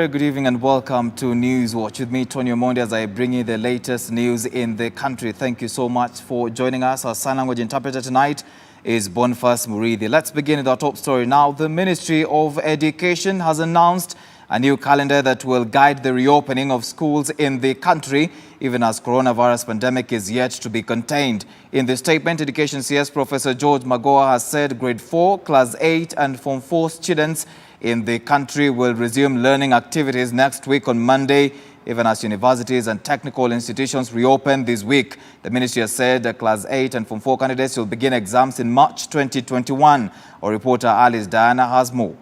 very good evening and welcome to News Watch. With me, Tonny Omondi, as I bring you the latest news in the country. Thank you so much for joining us. Our sign language interpreter tonight is Boniface Muridi. Let's begin with our top story now. The Ministry of Education has announced a new calendar that will guide the reopening of schools in the country, even as coronavirus pandemic is yet to be contained. In the statement, Education CS Professor George Magoha has said grade 4, class 8 and Form 4 students in the country will resume learning activities next week on Monday, even as universities and technical institutions reopen this week. The ministry has said that class 8 and Form 4 candidates will begin exams in March 2021. Our reporter Alice Diana has more.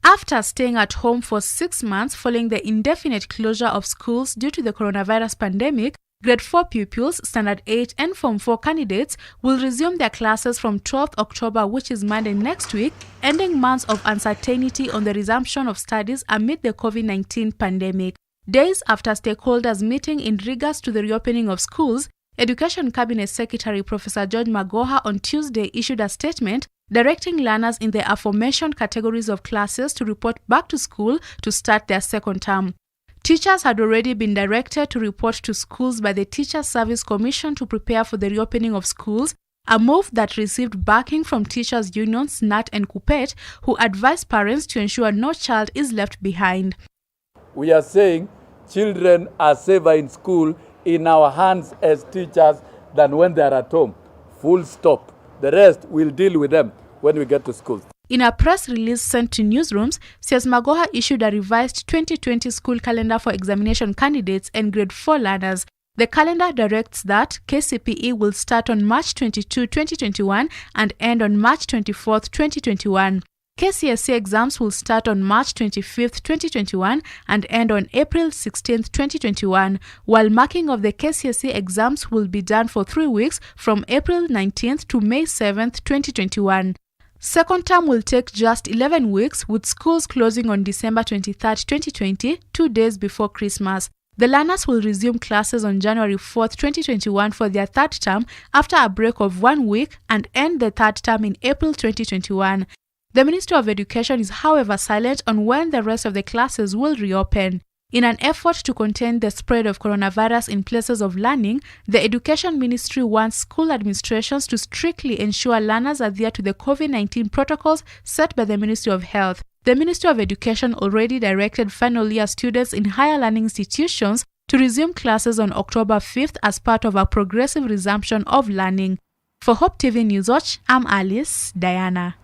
After staying at home for 6 months following the indefinite closure of schools due to the coronavirus pandemic, Grade 4 pupils, Standard 8 and Form 4 candidates will resume their classes from 12th October, which is Monday next week, ending months of uncertainty on the resumption of studies amid the COVID-19 pandemic. Days after stakeholders meeting in regards to the reopening of schools, Education Cabinet Secretary Professor George Magoha on Tuesday issued a statement directing learners in the aforementioned categories of classes to report back to school to start their second term. Teachers had already been directed to report to schools by the Teachers Service Commission to prepare for the reopening of schools, a move that received backing from teachers' unions NAT and KUPPET, who advised parents to ensure no child is left behind. We are saying children are safer in school in our hands as teachers than when they are at home. Full stop. The rest, we'll deal with them when we get to school. In a press release sent to newsrooms, CS Magoha issued a revised 2020 school calendar for examination candidates and grade 4 learners. The calendar directs that KCPE will start on March 22, 2021 and end on March 24, 2021. KCSE exams will start on March 25, 2021 and end on April 16, 2021, while marking of the KCSE exams will be done for 3 weeks from April 19 to May 7, 2021. Second term will take just 11 weeks, with schools closing on December 23, 2020, 2 days before Christmas. The learners will resume classes on January 4, 2021 for their third term after a break of 1 week and end the third term in April 2021. The Ministry of Education is, however, silent on when the rest of the classes will reopen. In an effort to contain the spread of coronavirus in places of learning, the Education Ministry wants school administrations to strictly ensure learners adhere to the COVID-19 protocols set by the Ministry of Health. The Ministry of Education already directed final year students in higher learning institutions to resume classes on October 5th as part of a progressive resumption of learning. For Hope TV Newswatch, I'm Alice Diana.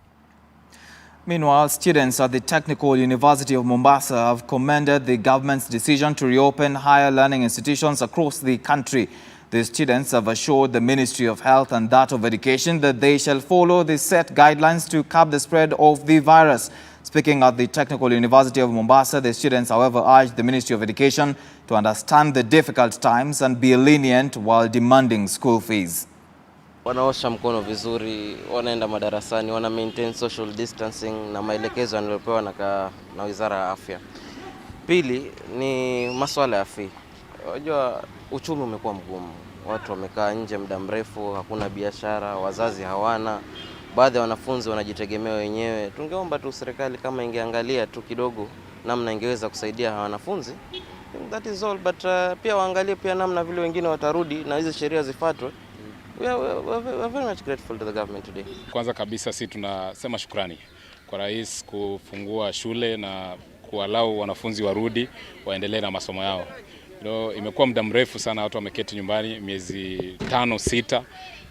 Meanwhile, students at the Technical University of Mombasa have commended the government's decision to reopen higher learning institutions across the country. The students have assured the Ministry of Health and that of Education that they shall follow the set guidelines to curb the spread of the virus. Speaking at the Technical University of Mombasa, the students, however, urged the Ministry of Education to understand the difficult times and be lenient while demanding school fees. Wanaosha mkono vizuri, wanaenda madarasani, wana maintain social distancing na maelekezo yanayopewa na Wizara ya Afya. Pili ni masuala ya fee. Unajua uchumi umekuwa mgumu. Watu wamekaa nje muda mrefu, hakuna biashara, wazazi hawana. Baadhi ya wanafunzi wanajitegemea wenyewe. Tungeomba tu serikali kama ingeangalia tu kidogo namna ingeweza kusaidia hawa wanafunzi. That is all, but pia waangalie pia namna vile wengine watarudi na hizo sheria zifuatwe. We are very much grateful to the government today. Kwanza kabisa sisi tunasema shukrani kwa rais kufungua shule na kuwalau wanafunzi warudi waendelee na masomo yao. Imekuwa muda mrefu sana watu wameketi nyumbani miezi 5-6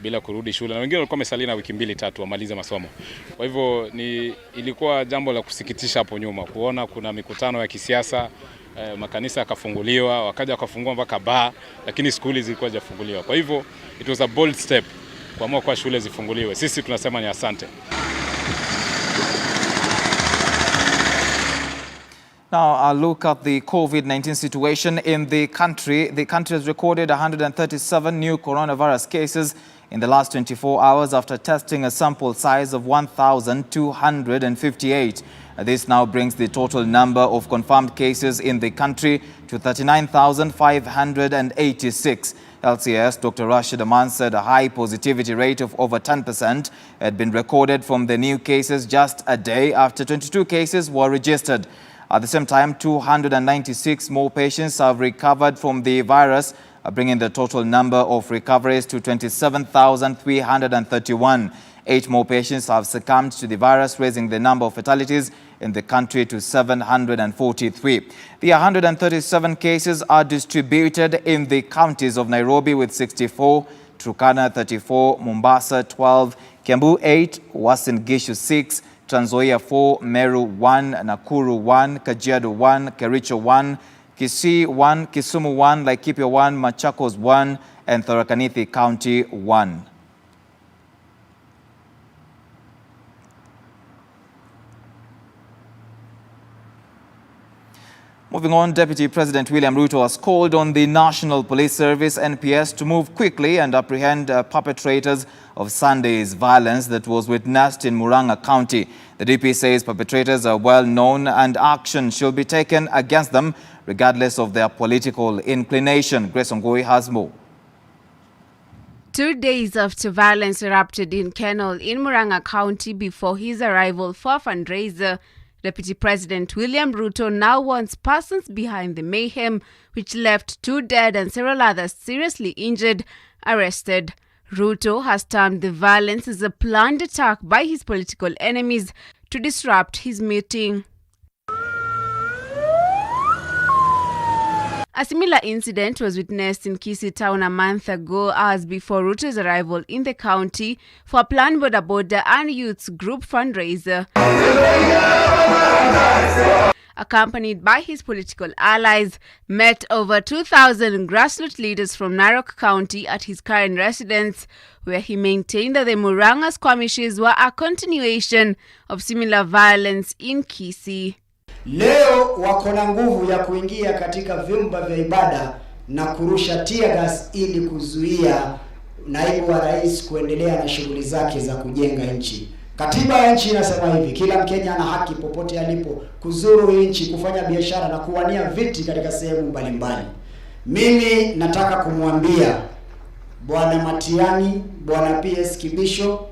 bila kurudi shule, na wengine walikuwa wamesalia na wiki 2-3 wamalize masomo. Kwa hivyo ilikuwa jambo la kusikitisha hapo nyuma kuona kuna mikutano ya kisiasa, makanisa yakafunguliwa, wakaja wakafungua mpaka baa, lakini shule zilikuwa hazifunguliwa. Kwa hivyo it was a bold step kuamua kwa shule zifunguliwe. Sisi tunasema ni asante. Now, a look at the COVID-19 situation in the country. The country has recorded 137 new coronavirus cases in the last 24 hours after testing a sample size of 1,258. This now brings the total number of confirmed cases in the country to 39,586. LCS Dr. Rashid Aman said a high positivity rate of over 10% had been recorded from the new cases just a day after 22 cases were registered. At the same time, 296 more patients have recovered from the virus, bringing the total number of recoveries to 27,331. 8 more patients have succumbed to the virus, raising the number of fatalities in the country to 743. The 137 cases are distributed in the counties of Nairobi with 64, Turkana 34, Mombasa 12, Kiambu 8, Uasin Gishu 6, Trans Nzoia 4, Meru 1, Nakuru 1, Kajiado 1, Kericho 1, Kisii 1, Kisumu 1, Laikipia 1, Machakos 1, and Tharaka Nithi County 1. Moving on, Deputy President William Ruto has called on the National Police Service (NPS) to move quickly and apprehend perpetrators of Sunday's violence that was witnessed in Murang'a County. The DP says perpetrators are well known and action should be taken against them regardless of their political inclination. Grace Ongoi has more. 2 days after violence erupted in Kenol in Murang'a County before his arrival for a fundraiser, Deputy President William Ruto now wants persons behind the mayhem, which left 2 dead and several others seriously injured, arrested. Ruto has termed the violence as a planned attack by his political enemies to disrupt his meeting. A similar incident was witnessed in Kisii town a month ago, hours before Ruto's arrival in the county for a planned Boda Boda and Youths group fundraiser. Accompanied by his political allies, met over 2,000 grassroots leaders from Narok County at his current residence, where he maintained that the Murang'a skirmishes were a continuation of similar violence in Kisii. Leo wako na nguvu ya kuingia katika vyumba vya ibada na kurusha tear gas ili kuzuia naibu wa rais kuendelea na shughuli zake za kujenga nchi. Katiba ya nchi inasema hivi: kila Mkenya ana haki popote alipo kuzuru nchi, kufanya biashara na kuwania viti katika sehemu mbalimbali. Mimi nataka kumwambia Bwana Matiang'i, Bwana PS Kibisho,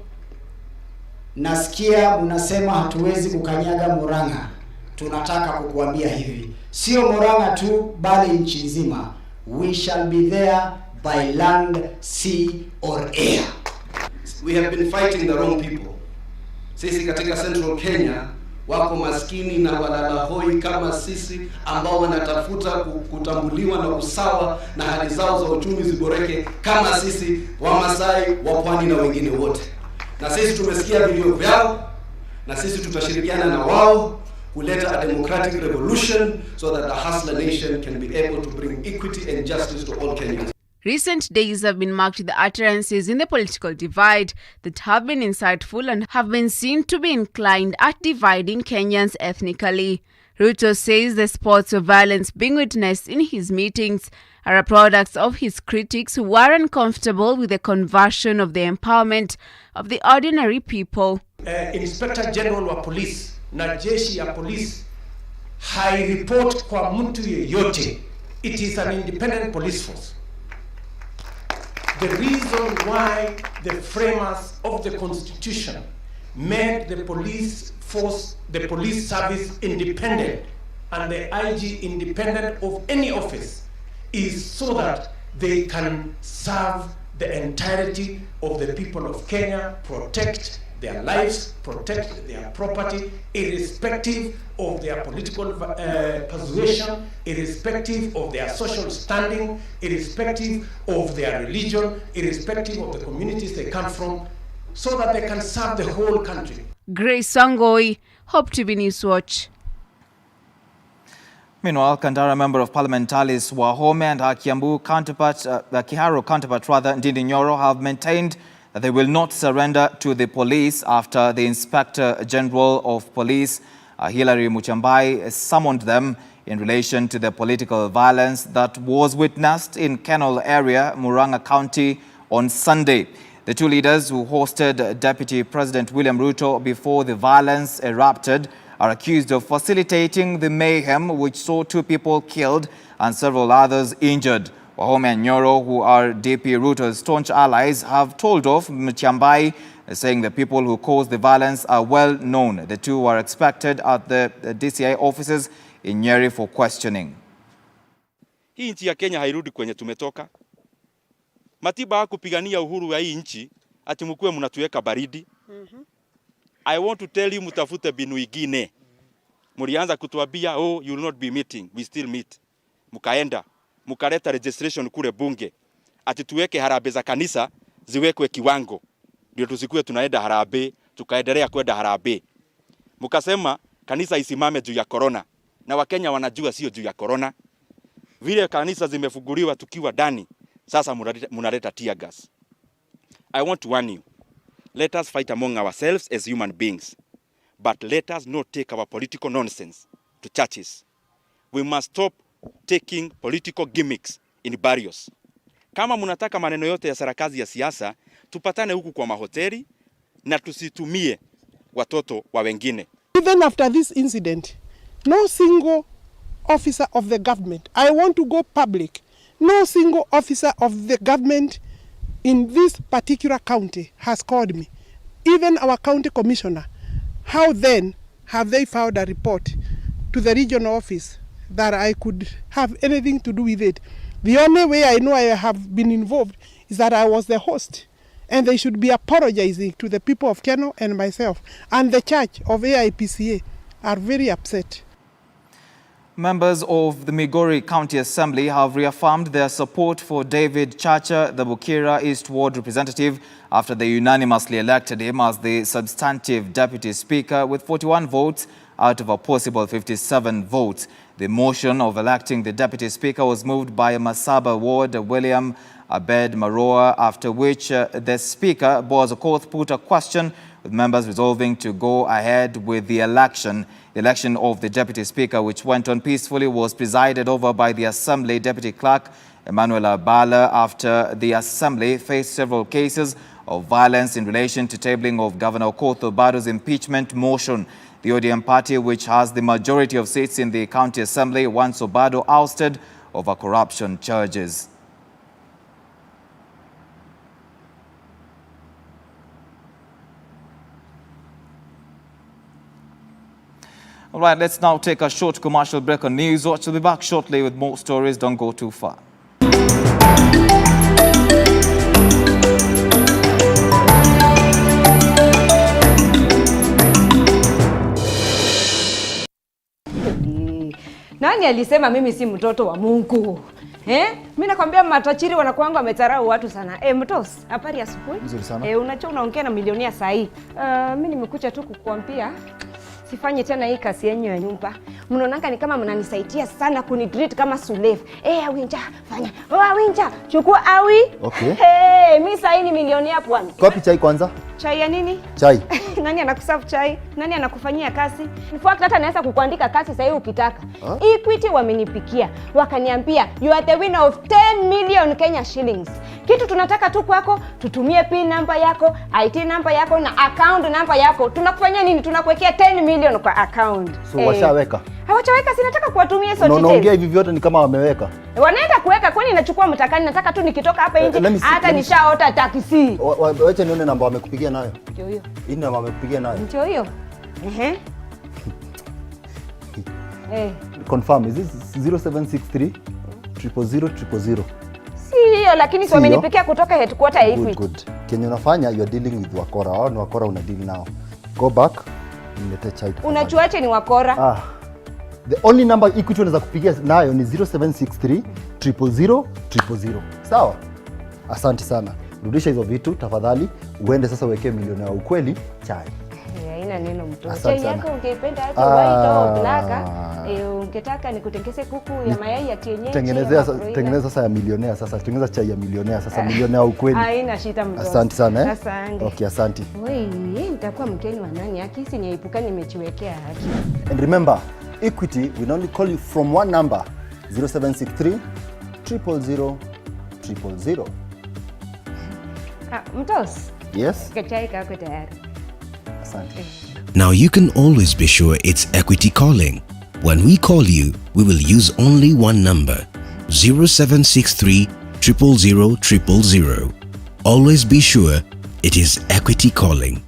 nasikia mnasema hatuwezi kukanyaga Murang'a. Tunataka kukuambia hivi, sio Murang'a tu bali nchi nzima. We shall be there by land, sea or air. We have been fighting the wrong people. Sisi katika Central Kenya wako maskini na walalahoi kama sisi ambao wanatafuta kutambuliwa na usawa na hali zao za uchumi ziboreke kama sisi Wamasai, Wapwani na wengine wote. Na sisi tumesikia vilio vyao na sisi tutashirikiana na wao kuleta a democratic revolution so that the hustler nation can be able to bring equity and justice to all Kenyans. Recent days have been marked with the utterances in the political divide that have been insightful and have been seen to be inclined at dividing Kenyans ethnically. Ruto says the sports of violence being witnessed in his meetings are a product of his critics who are uncomfortable with the conversion of the empowerment of the ordinary people. Inspector General wa Police na jeshi ya polisi haireport kwa mtu yeyote. It is an independent police force. The reason why the framers of the Constitution made the police force, the police service independent and the IG independent of any office is so that they can serve the entirety of the people of Kenya, protect their lives, protect their property, irrespective of their political persuasion, irrespective of their social standing, irrespective of their religion, irrespective of the communities they come from, so that they can serve the whole country. Grace Ongoi, Hope TV News Watch. Meanwhile, Kandara Member of Parliament Alice Wahome and her Kiambu counterpart, Kiharu counterpart Ndindi Nyoro, have maintained that they will not surrender to the police after the Inspector General of Police, Hilary Muchambai, summoned them in relation to the political violence that was witnessed in Kenol area, Murang'a County, on Sunday. The two leaders who hosted Deputy President William Ruto before the violence erupted are accused of facilitating the mayhem which saw 2 people killed and several others injured. Wahome and Nyoro, who are DP Ruto's staunch allies, have told off Mutyambai, saying the people who caused the violence are well known. The 2 are expected at the DCI offices in Nyeri for questioning. Hii nchi ya Kenya hairudi kwenye tumetoka. Matiba hakupigania uhuru wa hii nchi ati mkuwe mnatuweka baridi. I want to tell you mtafute binu ingine. Mlianza kutuambia oh you will not be meeting, we still meet. Mkaenda, mkaleta registration kule bunge. Ati tuweke harambee za kanisa ziwekwe kiwango. Ndio tusikue tunaenda harambee, tukaendelea kwenda harambee. Mkasema kanisa isimame juu ya corona. Na Wakenya wanajua sio juu ya corona. Vile kanisa zimefunguliwa tukiwa ndani, sasa mnaleta tear gas. I want to warn you. Let us fight among ourselves as human beings. But let us not take our political nonsense to churches. We must stop taking political gimmicks in barrios. Kama mnataka maneno yote ya sarakazi ya siasa, tupatane huku kwa mahoteli na tusitumie watoto wa wengine. Even after this incident, no single officer of the government, I want to go public, no single officer of the government in this particular county has called me. Even our county commissioner. How then have they filed a report to the regional office that I could have anything to do with it? The only way I know I have been involved is that I was the host, and they should be apologizing to the people of Keno and myself. And the church of AIPCA are very upset. Members of the Migori County Assembly have reaffirmed their support for David Chacha, the Bukira East Ward representative, after they unanimously elected him as the substantive Deputy Speaker with 41 votes out of a possible 57 votes. The motion of electing the Deputy Speaker was moved by Masaba Ward William Abed Maroa, after which the Speaker, Boaz Okoth, put a question with members resolving to go ahead with the election. The election of the Deputy Speaker, which went on peacefully, was presided over by the Assembly Deputy Clerk Emmanuel Abala after the Assembly faced several cases of violence in relation to tabling of Governor Okoth Obado's impeachment motion. The ODM party, which has the majority of seats in the County Assembly, wants Obado ousted over corruption charges. All right, let's now take a short commercial break on News Watch. We'll be back shortly with more stories. Don't go too far. Nani alisema mimi si mtoto wa Mungu? Mimi nakwambia matajiri wanakuanga wametarau watu sana. Mtos, habari ya asubuhi? Nzuri sana. Unachua unaongea na milionea saa hii. Mimi nimekuja tu kukuambia sifanye tena hii kazi yenyu ya nyumba. Mnaonanga ni kama mnanisaidia sana kunitreat kama slave. Awinja, fanya. Awinja, chukua awi. Okay. Mimi saa hii ni milionea bwana. Kopi chai kwanza. Chai ya nini? Chai. Nani anakuserve chai? Nani anakufanyia kazi? In fact hata naweza kukuandika kazi sasa hivi ukitaka. Equity wamenipikia. Wakaniambia you are the winner of 10 million Kenya shillings. Kitu tunataka tu kwako, tutumie PIN number yako, IT number yako na account number yako. Tunakufanyia nini? Tunakuwekea 10 million kwa account. So washaweka. Hawachaweka, sinataka kuwatumia hizo details. Unaongea hivi vyote ni kama wameweka. Wanaenda kuweka, kwani nachukua mtakani, nataka tu nikitoka hapa nje hata nishaota taxi. Wacha nione namba wamekupigia nayo. Ndio hiyo. Hii namba wamekupigia nayo. Ndio hiyo. Confirm, is this 0763 000 Si hiyo, lakini si wamenipikia kutoka headquarter ya Equity. Good. Kenya unafanya you are dealing with wakora. Hao ni wakora una deal nao. Go back. Nilete chai. Unachuache ni wakora. The only number Equity unaweza kupigia nayo ni 0763 000 Sawa? Asante sana. Rudisha hizo vitu tafadhali. Uende sasa uwekee milioni ya ukweli chai. Haina neno mtu. Chai yako ungependa hata white au black. Ungetaka nikutengeze kuku ya mayai ya kienyeji. Tengeneza sasa ya milionea sasa. Tengeneza chai ya milionea sasa. Milionea ya ukweli. Haina shida mtu. Asante sana. Asante. Okay, asante. Wewe, nitakuwa mkeni wa nani? Akisi niepuka nimechiwekea haki. And remember, Equity will only call you from one number, 0763 000. Mtos? Yes? Kachai kako tayari. Asante. Asante. Now you can always be sure it's Equity calling. When we call you, we will use only one number, 0763 000 000. Always be sure it is Equity calling.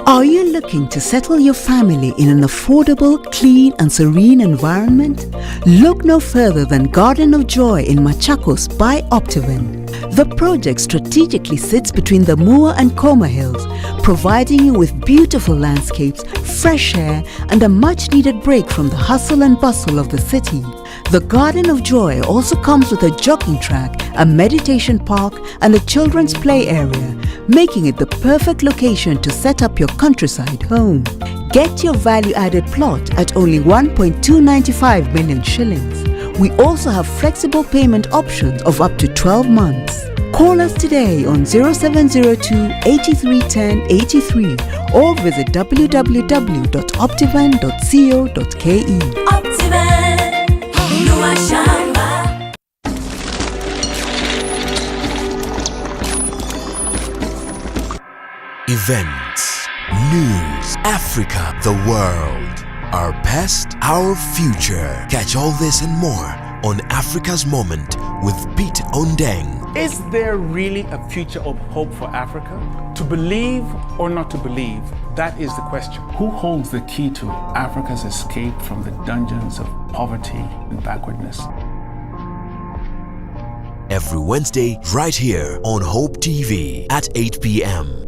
Are you looking to settle your family in an affordable, clean and serene environment? Look no further than Garden of Joy in Machakos by Optiven. The project strategically sits between the Mua and Koma Hills, providing you with beautiful landscapes, fresh air and a much-needed break from the hustle and bustle of the city. The Garden of Joy also comes with a jogging track, a meditation park and a children's play area, making it the perfect location to set up your countryside home. Get your value-added plot at only 1.295 million shillings. We also have flexible payment options of up to 12 months. Call us today on 0702 8310 83 or visit www.optivan.co.ke. Events, news, Africa, the world. Our past, our future. Catch all this and more on Africa's Moment with Pete Ondeng. Is there really a future of hope for Africa? To believe or not to believe, that is the question. Who holds the key to Africa's escape from the dungeons of poverty and backwardness? Every Wednesday, right here on Hope TV at 8 p.m.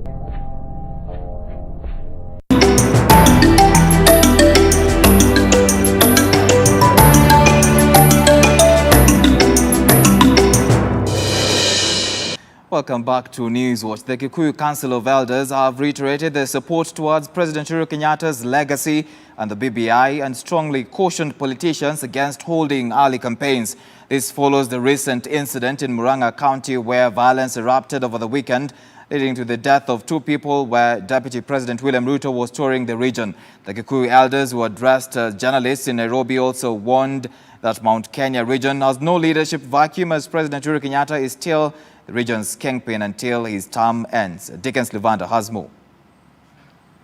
Welcome back to Newswatch. The Kikuyu Council of Elders have reiterated their support towards President Uhuru Kenyatta's legacy and the BBI and strongly cautioned politicians against holding early campaigns. This follows the recent incident in Murang'a County where violence erupted over the weekend, leading to the death of 2 people where Deputy President William Ruto was touring the region. The Kikuyu elders who addressed journalists in Nairobi also warned that Mount Kenya region has no leadership vacuum as President Uhuru Kenyatta is still the region's kingpin until his term ends. Dickens Levander has more.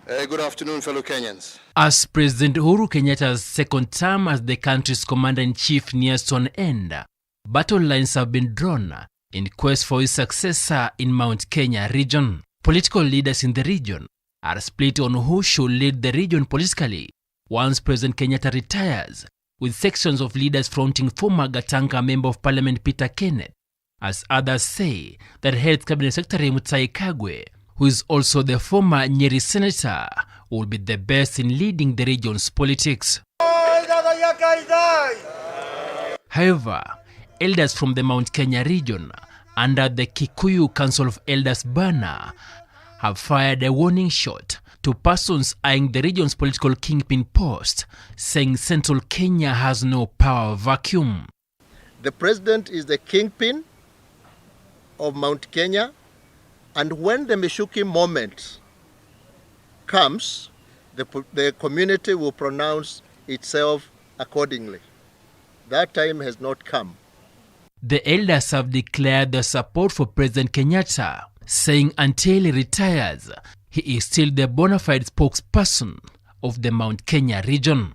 Good afternoon, fellow Kenyans. As President Uhuru Kenyatta's second term as the country's commander-in-chief nears to an end, battle lines have been drawn in quest for his successor in Mount Kenya region. Political leaders in the region are split on who should lead the region politically once President Kenyatta retires, with sections of leaders fronting former Gatanga Member of Parliament Peter Kenneth, as others say that Health Cabinet Secretary Mutahi Kagwe, who is also the former Nyeri Senator, will be the best in leading the region's politics. However, elders from the Mount Kenya region, under the Kikuyu Council of Elders banner, have fired a warning shot to persons eyeing the region's political kingpin post, saying Central Kenya has no power vacuum. The president is the kingpin of Mount Kenya, and when the Meshuki moment comes, the community will pronounce itself accordingly. That time has not come. The elders have declared their support for President Kenyatta, saying until he retires, he is still the bona fide spokesperson of the Mount Kenya region.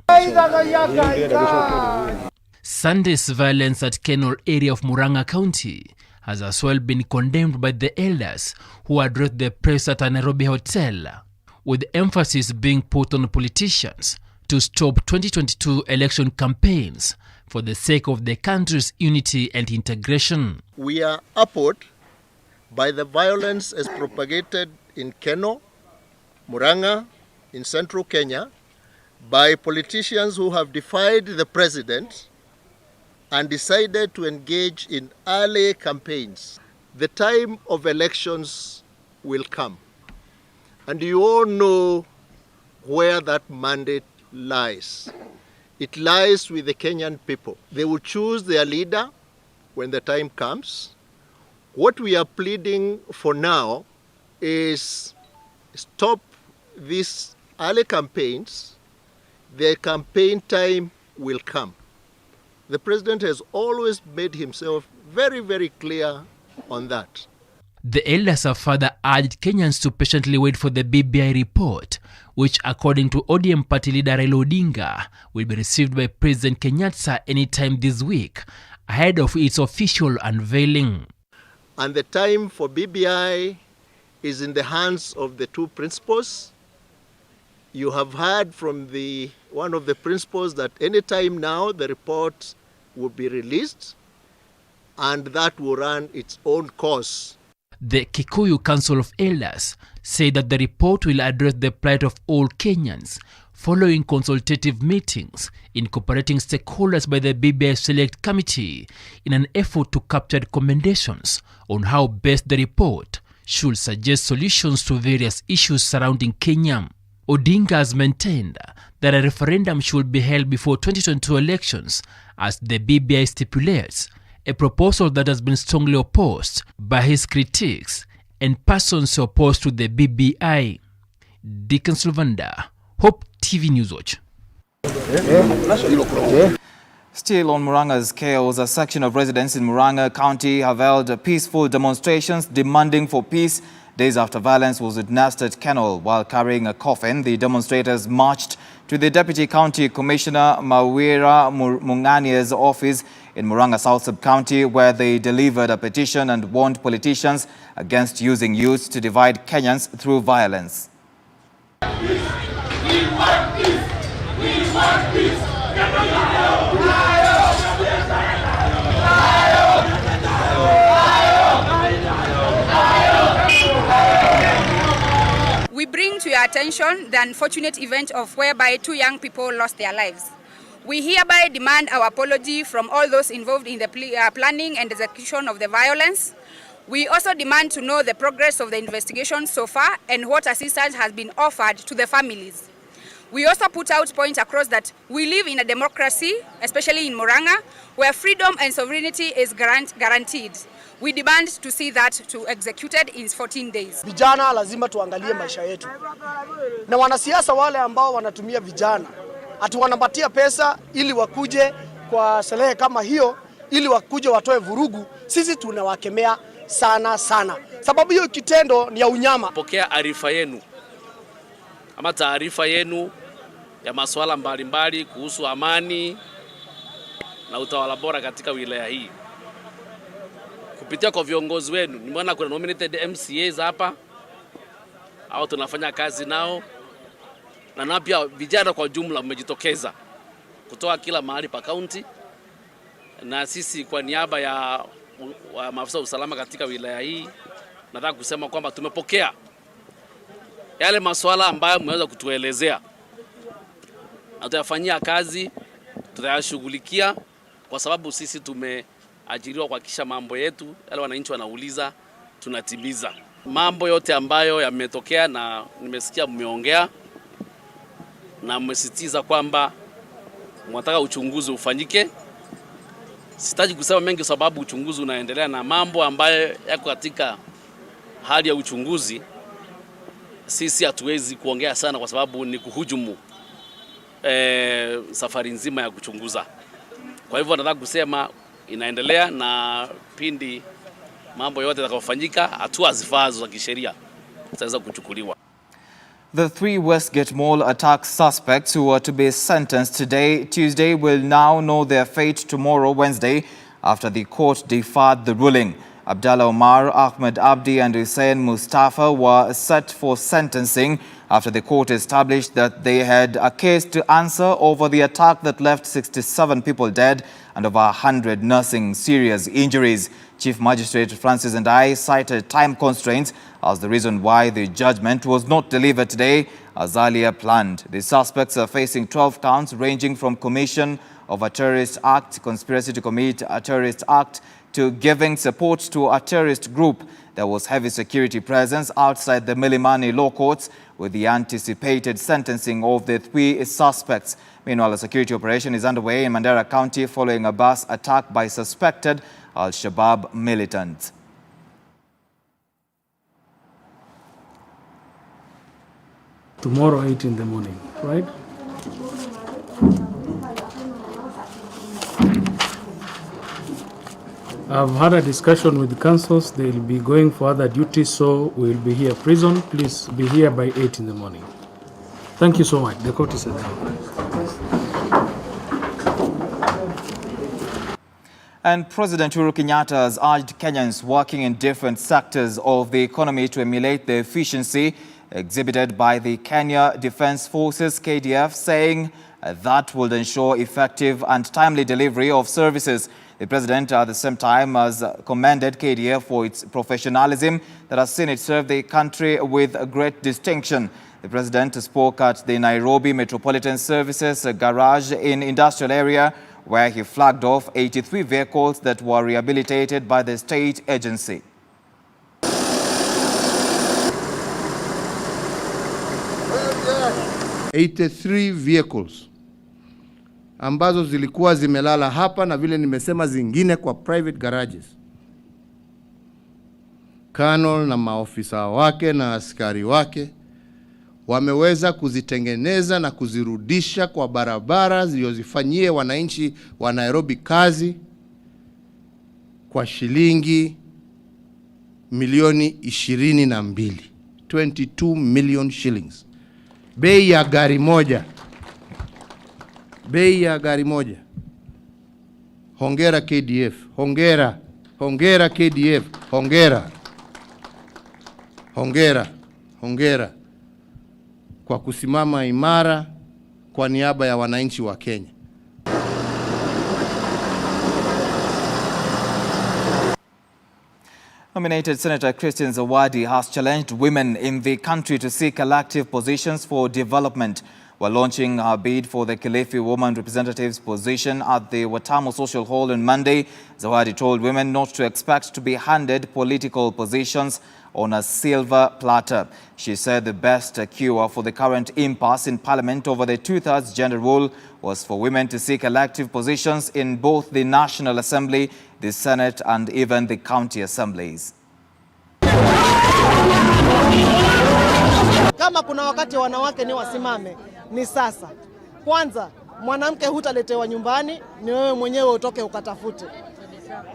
Sunday's violence at Kenol area of Murang'a County has as well been condemned by the elders who addressed the press at a Nairobi hotel, with emphasis being put on politicians to stop 2022 election campaigns for the sake of the country's unity and integration. We are appalled by the violence as propagated in Keno, Murang'a, in central Kenya, by politicians who have defied the president and decided to engage in early campaigns. The time of elections will come, and you all know where that mandate lies. It lies with the Kenyan people. They will choose their leader when the time comes. What we are pleading for now is stop these early campaigns. The campaign time will come. The president has always made himself very, very clear on that. The elders have further urged Kenyans to patiently wait for the BBI report, which according to ODM party leader Raila Odinga will be received by President Kenyatta anytime this week, ahead of its official unveiling. And the time for BBI is in the hands of the two principals. You have heard from one of the principals that any time now the report will be released and that will run its own course. The Kikuyu Council of Elders say that the report will address the plight of all Kenyans following consultative meetings incorporating stakeholders by the BBI Select Committee in an effort to capture recommendations on how best the report should suggest solutions to various issues surrounding Kenya. Odinga has maintained that a referendum should be held before 2022 elections as the BBI stipulates, a proposal that has been strongly opposed by his critics and persons opposed to the BBI. Deacon Sylvander, Hope TV Newswatch. Still on Muranga's chaos, a section of residents in Muranga County have held peaceful demonstrations demanding for peace days after violence was witnessed at Kennel. While carrying a coffin, the demonstrators marched to the Deputy County Commissioner Mawira Mungania's office in Muranga South Sub-County, where they delivered a petition and warned politicians against using youth to divide Kenyans through violence. We bring to your attention the unfortunate event of whereby 2 young people lost their lives. We hereby demand our apology from all those involved in the planning and execution of the violence. We also demand to know the progress of the investigation so far and what assistance has been offered to the families. We also put out points across that we live in a democracy, especially in Muranga, where freedom and sovereignty is guaranteed. We demand to see that to executed in 14 days. Vijana lazima tuangalie maisha yetu. Na wanasiasa wale ambao wanatumia vijana, ati wanapatia pesa ili wakuje kwa sherehe kama hiyo, ili wakuje watoe vurugu, sisi tunawakemea sana sana. Sababu hiyo kitendo ni ya unyama. Pokea arifa yenu ama taarifa yenu ya masuala mbalimbali kuhusu amani na utawala bora katika wilaya hii. Kupitia kwa viongozi wenu, nimeona kuna nominated MCAs hapa au tunafanya kazi nao, na pia vijana kwa jumla mmejitokeza kutoka kila mahali pa county, na sisi kwa niaba ya maafisa wa usalama katika wilaya hii nataka kusema kwamba tumepokea yale masuala ambayo mmeweza kutuelezea na tutayafanyia kazi, tutayashughulikia kwa sababu sisi tumeajiriwa kuhakikisha mambo yetu yale wananchi wanauliza tunatimiza. Mambo yote ambayo yametokea na nimesikia mmeongea na mmesisitiza kwamba mnataka uchunguzi ufanyike. Sitaji kusema mengi sababu uchunguzi unaendelea na mambo ambayo yako katika hali ya uchunguzi. Sisi hatuwezi kuongea sana kwa sababu ni kuhujumu safari nzima ya kuchunguza. Kwa hivyo nataka kusema inaendelea na pindi mambo yote yatakayofanyika, hatua zifazo za kisheria zitaweza kuchukuliwa. The 3 Westgate Mall attack suspects who are to be sentenced today, Tuesday, will now know their fate tomorrow, Wednesday, after the court deferred the ruling. Abdallah Omar, Ahmed Abdi and Hussein Mustafa were set for sentencing after the court established that they had a case to answer over the attack that left 67 people dead and over 100 nursing serious injuries. Chief Magistrate Francis Ndai cited time constraints as the reason why the judgment was not delivered today as earlier planned. The suspects are facing 12 counts ranging from commission of a terrorist act, conspiracy to commit a terrorist act, to giving support to a terrorist group. There was heavy security presence outside the Milimani law courts with the anticipated sentencing of the 3 suspects. Meanwhile, a security operation is underway in Mandera County following a bus attack by suspected Al-Shabaab militants. Tomorrow 8 in the morning, right? I've had a discussion with the councils. They'll be going for other duties, so we'll be here. Prison, please be here by 8 in the morning. Thank you so much. The court is adjourned. And President Uhuru Kenyatta has urged Kenyans working in different sectors of the economy to emulate the efficiency exhibited by the Kenya Defence Forces KDF, saying that will ensure effective and timely delivery of services. The president at the same time has commended KDF for its professionalism that has seen it serve the country with great distinction. The president spoke at the Nairobi Metropolitan Services Garage in Industrial Area, where he flagged off 83 vehicles that were rehabilitated by the state agency. ...83 vehicles ambazo zilikuwa zimelala hapa, na vile nimesema zingine kwa private garages. Colonel na maofisa wake na askari wake wameweza kuzitengeneza na kuzirudisha kwa barabara zilizofanyie wananchi wa Nairobi kazi kwa shilingi milioni 22, 22 million shillings. Bei ya gari moja. Bei ya gari moja. Hongera KDF, hongera. Hongera KDF, hongera. Hongera, hongera kwa kusimama imara kwa niaba ya wananchi wa Kenya. Nominated Senator Christine Zawadi has challenged women in the country to seek elective positions for development. While launching her bid for the Kilifi Woman Representative's position at the Watamu Social Hall on Monday, Zawadi told women not to expect to be handed political positions on a silver platter. She said the best cure for the current impasse in Parliament over the two-thirds gender rule was for women to seek elective positions in both the National Assembly, the Senate, and even the county assemblies. Kama kuna wakati wanawake ni wasimame, ni sasa. Kwanza, mwanamke hutaletewa nyumbani, ni wewe mwenyewe utoke ukatafute.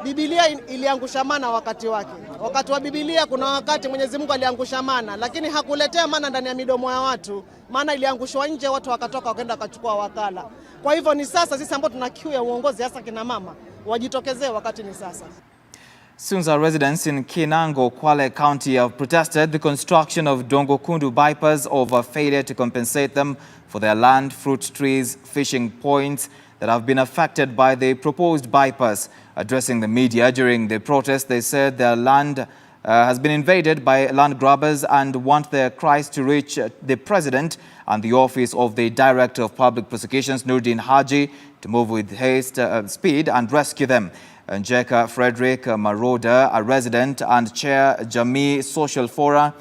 Biblia iliangusha mana wakati wake. Wakati wa Biblia kuna wakati Mwenyezi Mungu aliangusha mana, lakini hakuletea mana ndani ya midomo ya watu. Mana iliangushwa nje, watu wakatoka wakaenda wakachukua wakala. Kwa hivyo ni sasa sisi ambao tuna kiu ya uongozi, hasa kina mama, wajitokezee wakati ni sasa. Sunza residents in Kinango, Kwale County have protested the construction of Dongo Kundu bypass over failure to compensate them for their land, fruit trees, fishing points that have been affected by the proposed bypass. Addressing the media during the protest, they said their land has been invaded by land grabbers and want their cries to reach the President and the office of the Director of Public Prosecutions, Nurdin Haji, to move with haste, speed and rescue them. Njeka Frederick Maroda, a resident and chair Jamii Social Fora,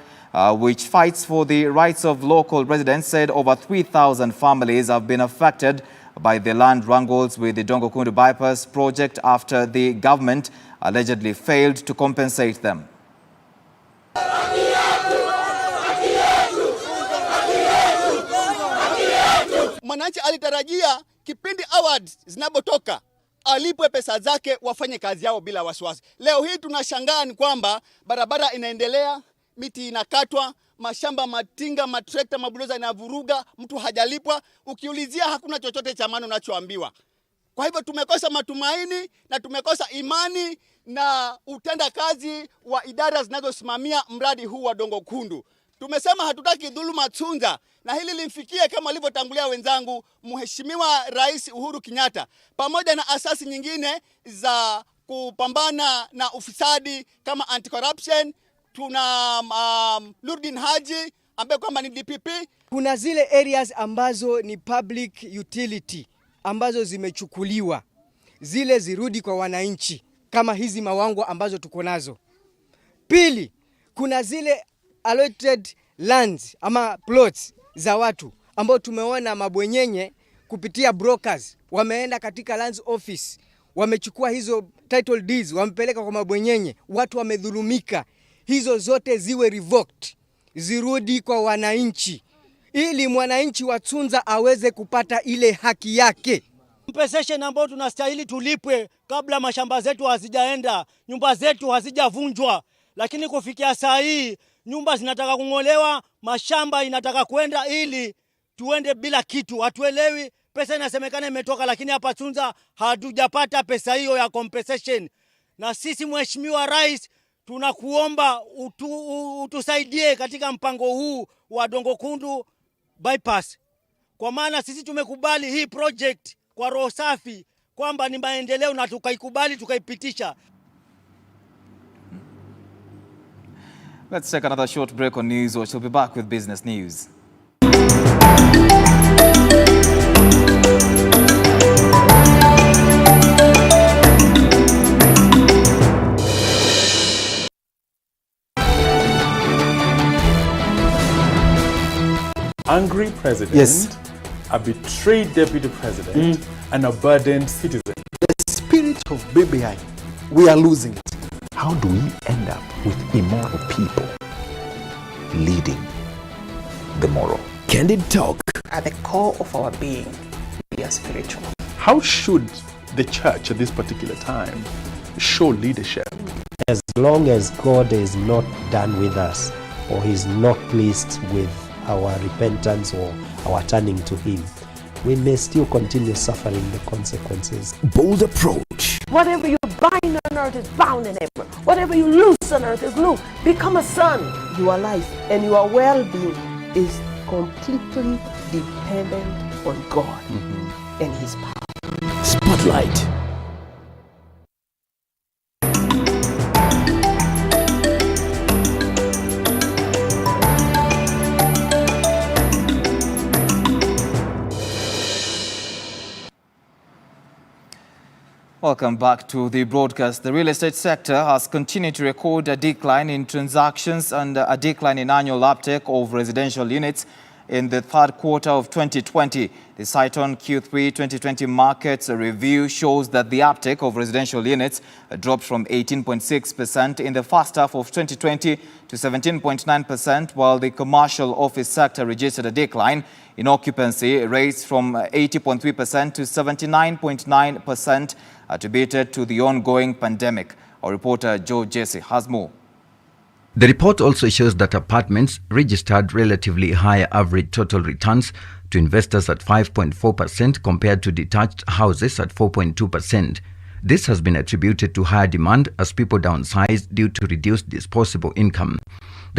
which fights for the rights of local residents, said over 3,000 families have been affected by the land wrangles with the Dongo Kundu bypass project after the government allegedly failed to compensate them. Mwananchi alitarajia kipindi awards zinapotoka alipwe pesa zake, wafanye kazi yao bila wasiwasi. Leo hii tunashangaa ni kwamba barabara inaendelea, miti inakatwa, mashamba matinga, matrekta, mabuloza inavuruga, mtu hajalipwa. Ukiulizia hakuna chochote cha maana unachoambiwa. Kwa hivyo tumekosa matumaini na tumekosa imani na utenda kazi wa idara zinazosimamia mradi huu wa Dongo Kundu. Tumesema hatutaki dhuluma Tsunza, na hili limfikie kama alivyotangulia wenzangu Mheshimiwa Rais Uhuru Kenyatta, pamoja na asasi nyingine za kupambana na ufisadi kama anti-corruption. Tuna Nurdin Haji ambaye kwamba ni DPP. Kuna zile areas ambazo ni public utility ambazo zimechukuliwa, zile zirudi kwa wananchi, kama hizi mawangwa ambazo tuko nazo. Pili, kuna zile allotted lands ama plots za watu ambao tumeona mabwenyenye kupitia brokers wameenda katika lands office, wamechukua hizo title deeds, wamepeleka kwa mabwenyenye, watu wamedhulumika. Hizo zote ziwe revoked, zirudi kwa wananchi, ili mwananchi wa Tsunza aweze kupata ile haki yake. Compensation ambayo tunastahili tulipwe kabla mashamba zetu hazijaenda, nyumba zetu hazijavunjwa. Lakini kufikia saa hii nyumba zinataka kung'olewa, mashamba inataka kwenda ili tuende bila kitu. Hatuelewi, pesa inasemekana imetoka, lakini hapa Tsunza hatujapata pesa hiyo ya compensation. Na sisi Mheshimiwa Rais, tunakuomba utusaidie katika mpango huu wa Dongo Kundu bypass. Kwa maana sisi tumekubali hii project kwa roho safi kwamba ni maendeleo na tukaikubali tukaipitisha. Let's take another short break on News Watch. We'll be back with business news. Angry president, a betrayed deputy president, and a burdened citizen. The spirit of BBI, we are losing it. How do we end up with immoral people leading the moral? Candid Talk. At the core of our being, we are spiritual. How should the church at this particular time show leadership? As long as God is not done with us, or He's not pleased with our repentance or our turning to Him, we may still continue suffering the consequences. Bold approach. Whatever you bind on earth is bound in heaven. Whatever you loose on earth is loose. Become a son. Your life and your well-being is completely dependent on God and His power. Spotlight. Welcome back to the broadcast. The real estate sector has continued to record a decline in transactions and a decline in annual uptake of residential units in the third quarter of 2020. The Citon Q3 2020 markets review shows that the uptake of residential units dropped from 18.6% in the first half of 2020 to 17.9%, while the commercial office sector registered a decline in occupancy rates from 80.3% to 79.9%, attributed to the ongoing pandemic. Our reporter Joe Jesse has more. The report also shows that apartments registered relatively higher average total returns to investors at 5.4% compared to detached houses at 4.2%. This has been attributed to higher demand as people downsized due to reduced disposable income.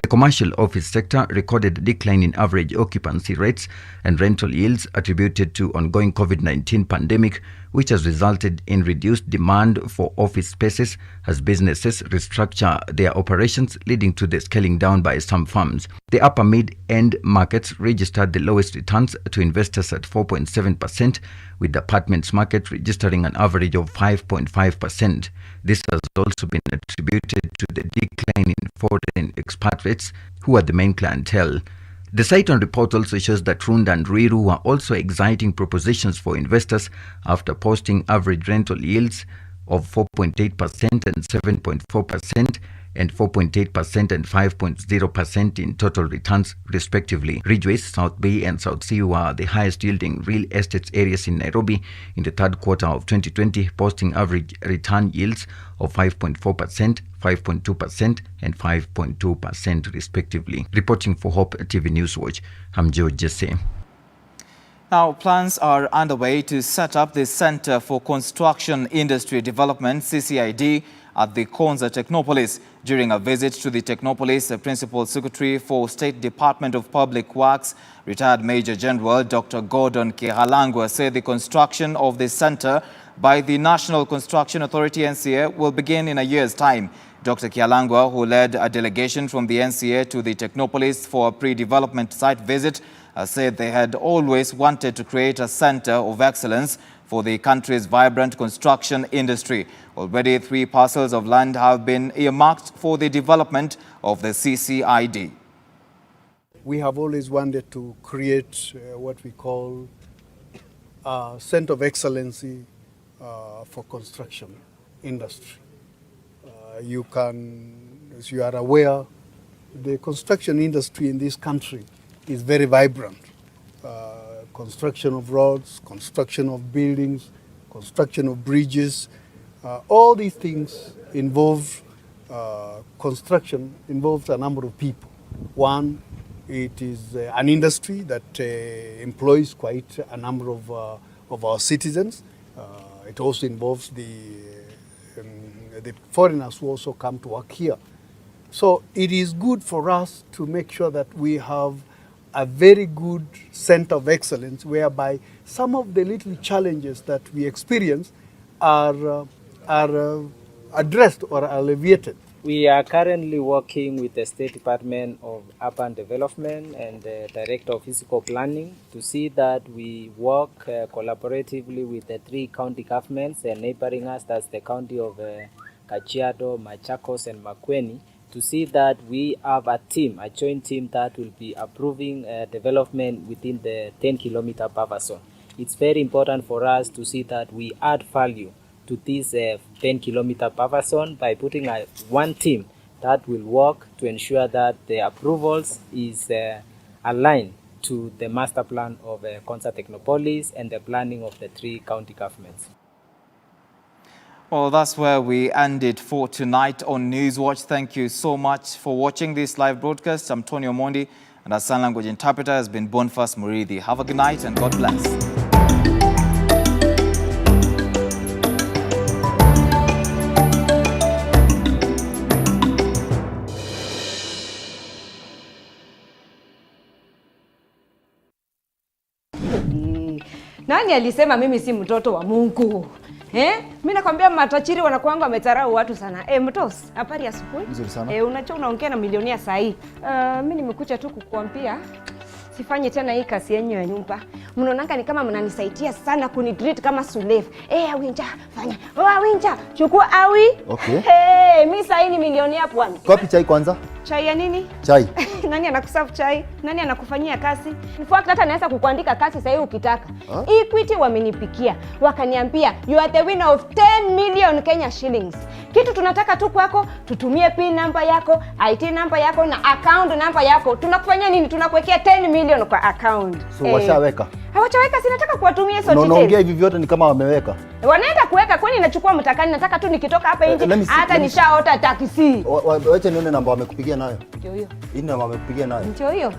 The commercial office sector recorded a decline in average occupancy rates and rental yields attributed to ongoing COVID-19 pandemic, which has resulted in reduced demand for office spaces as businesses restructure their operations, leading to the scaling down by some firms. The upper mid-end markets registered the lowest returns to investors at 4.7%, with the apartments market registering an average of 5.5%. This has also been attributed to the decline in foreign expatriates, who are the main clientele. The Citon report also shows that Runda and Ruiru were also exciting propositions for investors after posting average rental yields of 4.8% and 7.4% and 4.8% and 5.0% in total returns respectively. Ridgeways, South Bay and South Sea were the highest yielding real estate areas in Nairobi in the third quarter of 2020, posting average return yields of 5.4%, 5.2% and 5.2% respectively. Reporting for Hope TV News Watch, I'm Joe Jesse. Now, plans are underway to set up the Center for Construction Industry Development, CCID, at the Konza Technopolis. During a visit to the Technopolis, the Principal Secretary for State Department of Public Works, retired Major General Dr. Gordon Kihalangwa, said the construction of the center by the National Construction Authority NCA will begin in a year's time. Dr. Kihalangwa, who led a delegation from the NCA to the Technopolis for a pre-development site visit, said they had always wanted to create a center of excellence for the country's vibrant construction industry. Already 3 parcels of land have been earmarked for the development of the CCID. We have always wanted to create what we call a center of excellency for construction industry. You can, as you are aware, the construction industry in this country is very vibrant. Construction of roads, construction of buildings, construction of bridges. All these things involve construction, involves a number of people. One, it is an industry that employs quite a number of our citizens. It also involves the foreigners who also come to work here. So it is good for us to make sure that we have a very good center of excellence whereby some of the little challenges that we experience are addressed or alleviated. We are currently working with the State Department of Urban Development and the Director of Physical Planning to see that we work collaboratively with the 3 county governments neighboring us, that's the county of Kajiado, Machakos and Makueni, to see that we have a team, a joint team that will be approving development within the 10-kilometer buffer zone. It's very important for us to see that we add value to this 10-kilometer buffer zone by putting one team that will work to ensure that the approvals is aligned to the master plan of Konza Technopolis and the planning of the 3 county governments. Well, that's where we end it for tonight on Newswatch. Thank you so much for watching this live broadcast. I'm Tonny Omondi, and our sign language interpreter has been Boniface Murithi. Have a good night and God bless. Nani alisema mimi si mtoto wa Mungu? Mimi nakwambia matajiri wanakuanga wametarau watu sana. Mtos, habari asubuhi? Nzuri sana. Unachoa unaongea na milionia saa hii. Mimi nimekuja tu kukuambia sifanye tena hii kazi yenyu ya nyumba. Mnaonanga ni kama mnanisaidia sana kunitreat kama slave. Awinja, fanya. Awinja, chukua awi. Okay. Mimi saa hii ni milionia bwana. Kopi chai kwanza. Chai ya nini? Chai. Nani anakuserve chai? Nani anakufanyia kazi? In fact hata naweza kukuandika kazi sasa hivi ukitaka. Equity wamenipikia. Wakaniambia you are the winner of 10 million Kenya shillings. Kitu tunataka tu kwako, tutumie PIN number yako, IT number yako na account number yako. Tunakufanyia nini? Tunakuwekea 10 million kwa account. So washaweka. Hawachaweka, sinataka kuwatumia hizo details. Unaongea hivi vyote ni kama wameweka. Wanaenda kuweka, kwani nachukua mtakani, nataka tu nikitoka hapa nje hata nishaota taxi. Wacha nione namba wamekupigia nayo. Ndio hiyo. Hii namba wamekupigia nayo. Ndio hiyo.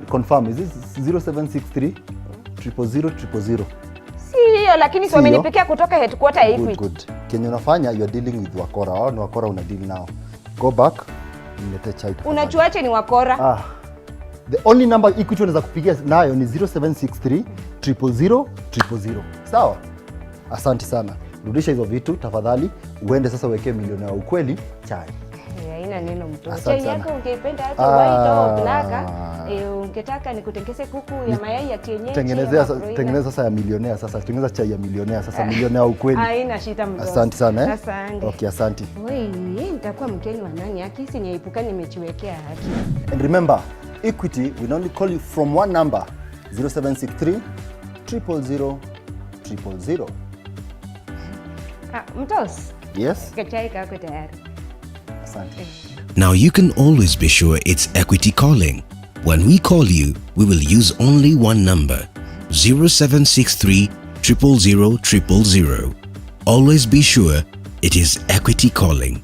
Confirm, is this 0763 000 Si hiyo, lakini si wamenipikia kutoka headquarter ya Equity. Good. Kenya unafanya you are dealing with wakora. Wao ni wakora una deal nao. Go back. Nilete chai. Unachuache ni wakora. The only number Equity unaweza kupigia nayo ni 0763 000. Sawa? Asante sana. Rudisha hizo vitu tafadhali. Uende sasa uwekee milioni ya ukweli chai. Haina neno mtoto. Chai yako ungeipenda hata white au black. Ungetaka nikutengeze kuku ya mayai ya kienyeji. Tengeneza sasa ya milionea sasa. Tengeneza chai ya milionea sasa, milionea ukweli. Haina shida mtoto. Asante sana. Asante. Okay, asante. Nitakuwa mkeni wa nani? Haki si niepuka nimechiwekea haki. And remember, Equity will only call you from one number, 0763 000. Mtos. Yes. Chai kako tayari. Asante. Now you can always be sure it's Equity calling. When we call you, we will use only one number, 0763 000 000. Always be sure it is Equity calling.